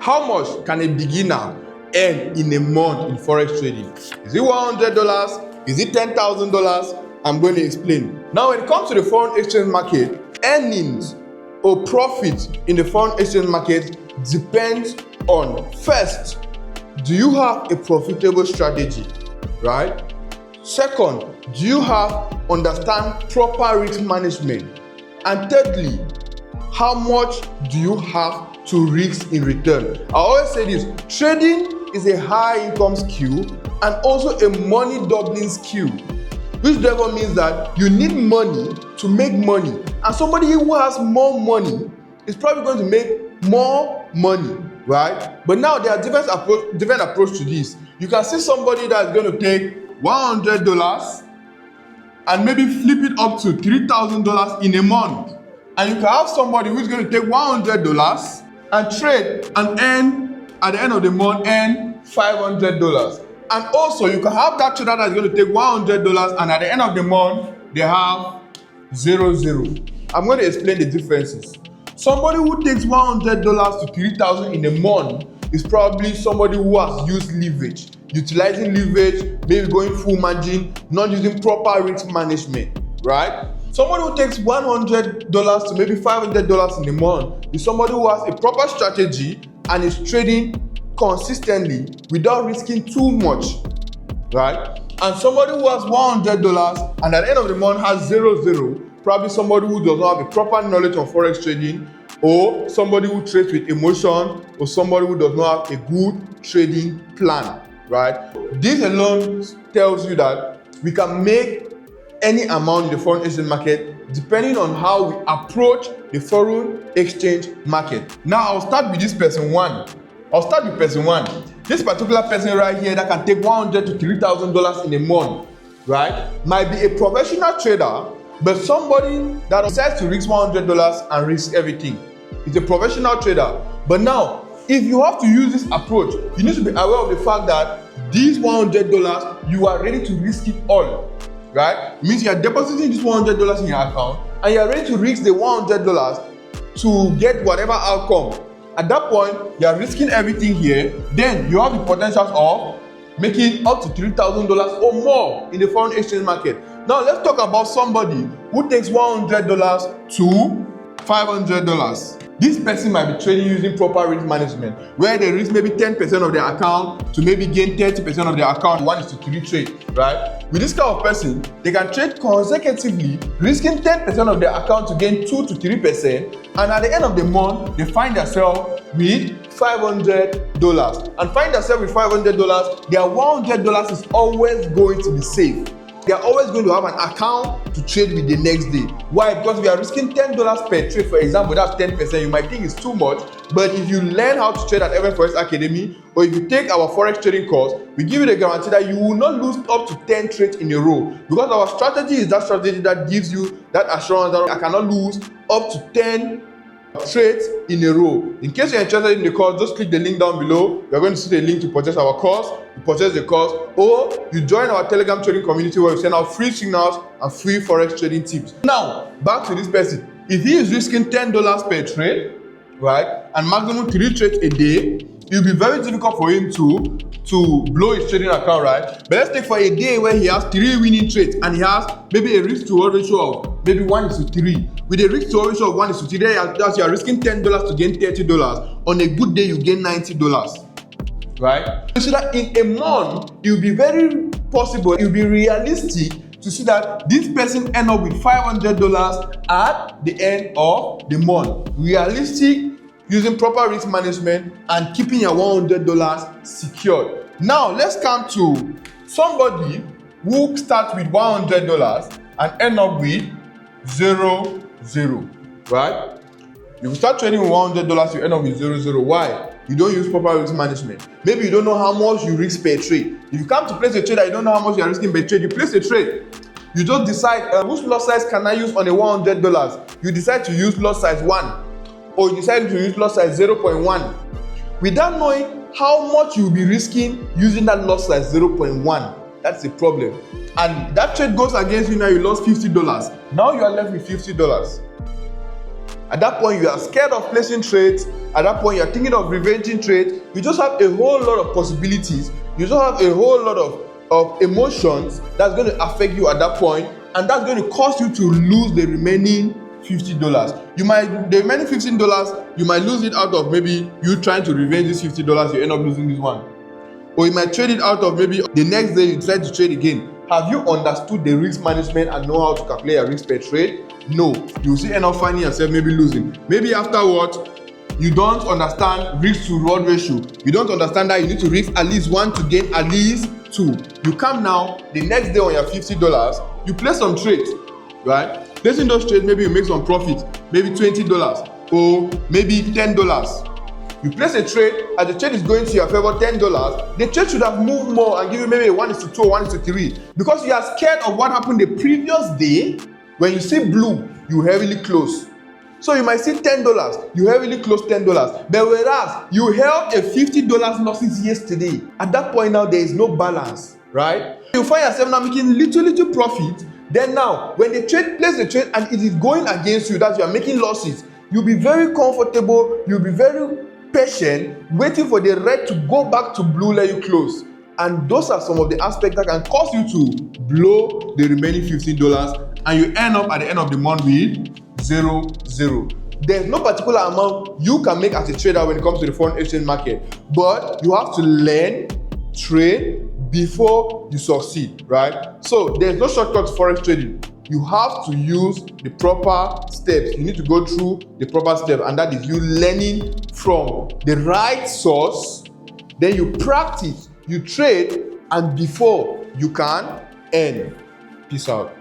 How much can a beginner earn in a month in forex trading? Is it $100? Is it $10,000? I'm going to explain. Now, when it comes to the foreign exchange market, earnings or profit in the foreign exchange market depends on, first, do you have a profitable strategy, right? Second, do you understand proper risk management? And thirdly, how much do you have to risk in return? I always say this, trading is a high income skill and also a money doubling skill, which therefore means that you need money to make money. And somebody who has more money is probably going to make more money, right? But now there are different approach to this. You can see somebody that's going to take $100 and maybe flip it up to $3,000 in a month. And you can have somebody who's going to take $100 and trade and earn, at the end of the month, earn $500. And also you can have that trader that's going to take $100 and at the end of the month, they have $0. I'm going to explain the differences. Somebody who takes $100 to $3,000 in a month is probably somebody who has used leverage, utilizing leverage, maybe going full margin, not using proper risk management, right? Somebody who takes $100 to maybe $500 in a month is somebody who has a proper strategy and is trading consistently without risking too much, right? And somebody who has $100 and at the end of the month has $0, probably somebody who does not have a proper knowledge on forex trading, or somebody who trades with emotion, or somebody who does not have a good trading plan, right? This alone tells you that we can make any amount in the foreign exchange market depending on how we approach the foreign exchange market. Now I'll start with this person one. This particular person right here that can take $100 to $3,000 in a month, right, might be a professional trader, but somebody that decides to risk $100 and risk everything. It's a professional trader. But now, if you have to use this approach, you need to be aware of the fact that these $100, you are ready to risk it all, right? It means you are depositing this $100 in your account and you are ready to risk the $100 to get whatever outcome. At that point, you are risking everything here. Then you have the potential of making up to $3,000 or more in the foreign exchange market. Now let's talk about somebody who takes $100 to $500. This person might be trading using proper risk management, where they risk maybe 10% of their account to maybe gain 30% of their account. 1:3 trade, right? With this kind of person, they can trade consecutively, risking 10% of their account to gain 2 to 3%, and at the end of the month, they find themselves with $500. And find themselves with $500, their $100 is always going to be safe. They are always going to have an account to trade with the next day. Why? Because we are risking $10 per trade, for example, that's 10%. You might think it's too much, but if you learn how to trade at FN-FOREX Academy, or if you take our forex trading course, we give you the guarantee that you will not lose up to 10 trades in a row. Because our strategy is that strategy that gives you that assurance that I cannot lose up to 10 trades in a row. In case you're interested in the course, just click the link down below. You're going to see the link to purchase our course. You purchase the course, or you join our Telegram trading community where we send out free signals and free forex trading tips. Now, back to this person. If he is risking $10 per trade, right, and maximum 3 trades a day, it will be very difficult for him to blow his trading account, right? But let's take for a day where he has 3 winning trades and he has maybe a risk to reward ratio of maybe 1:3. With a risk to reward ratio of 1:3, that's you are risking $10 to gain $30. On a good day, you gain $90, right? So that in a month, it will be very possible, it will be realistic to see that this person end up with $500 at the end of the month. Realistic, using proper risk management and keeping your $100 secured. Now let's come to somebody who starts with $100 and end up with $0, right? You start trading with $100, you end up with $0. Why? You don't use proper risk management. Maybe you don't know how much you risk per trade. If you come to place a trade that you don't know how much you are risking per trade, you place a trade. You just decide which lot size can I use on a $100. You decide to use lot size 1. Or you decide to use lot size 0.1, without knowing how much you'll be risking using that lot size 0.1. That's the problem. And that trade goes against you. Now you lost $50. Now you are left with $50. At that point, you are scared of placing trades. At that point, you are thinking of revenging trades. You just have a whole lot of possibilities. You just have a whole lot of emotions that's going to affect you at that point, and that's going to cause you to lose the remaining $50. The remaining $15, you might lose it out of maybe you trying to revenge this $50, you end up losing this one. Or you might trade it out of maybe the next day you try to trade again. Have you understood the risk management and know how to calculate your risk per trade? No. You still end up finding yourself maybe losing. Maybe afterwards, you don't understand risk to reward ratio. You don't understand that you need to risk at least 1 to gain at least 2. You come now, the next day on your $50, you place some trades, right? Placing those trades, maybe you make some profit, maybe $20 or maybe $10. You place a trade, as the trade is going to your favor $10, the trade should have moved more and give you maybe 1:2 or 1:3. Because you are scared of what happened the previous day, when you see blue, you heavily close. So you might see $10, you heavily close $10. But whereas you held a $50 losses yesterday, at that point now there is no balance, right? You find yourself now making little profit. Then now, when the trade plays the trade and it is going against you, that you are making losses, you'll be very comfortable, you'll be very patient, waiting for the red to go back to blue, let you close. And those are some of the aspects that can cause you to blow the remaining $15, and you end up at the end of the month with 0. There's no particular amount you can make as a trader when it comes to the foreign exchange market, but you have to learn, trade before you succeed, right? So there's no shortcut to forex trading. You have to use the proper steps. You need to go through the proper steps, and that is you learning from the right source. Then you practice, you trade, and before you can earn. Peace out.